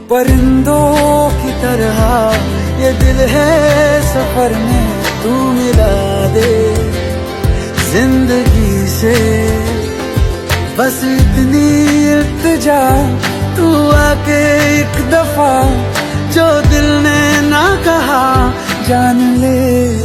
परिंदों की तरह ये दिल है सफर में, तू मिला दे जिंदगी से। बस इतनी इल्तिजा, तू आके एक दफा जो दिल ने ना कहा जान ले।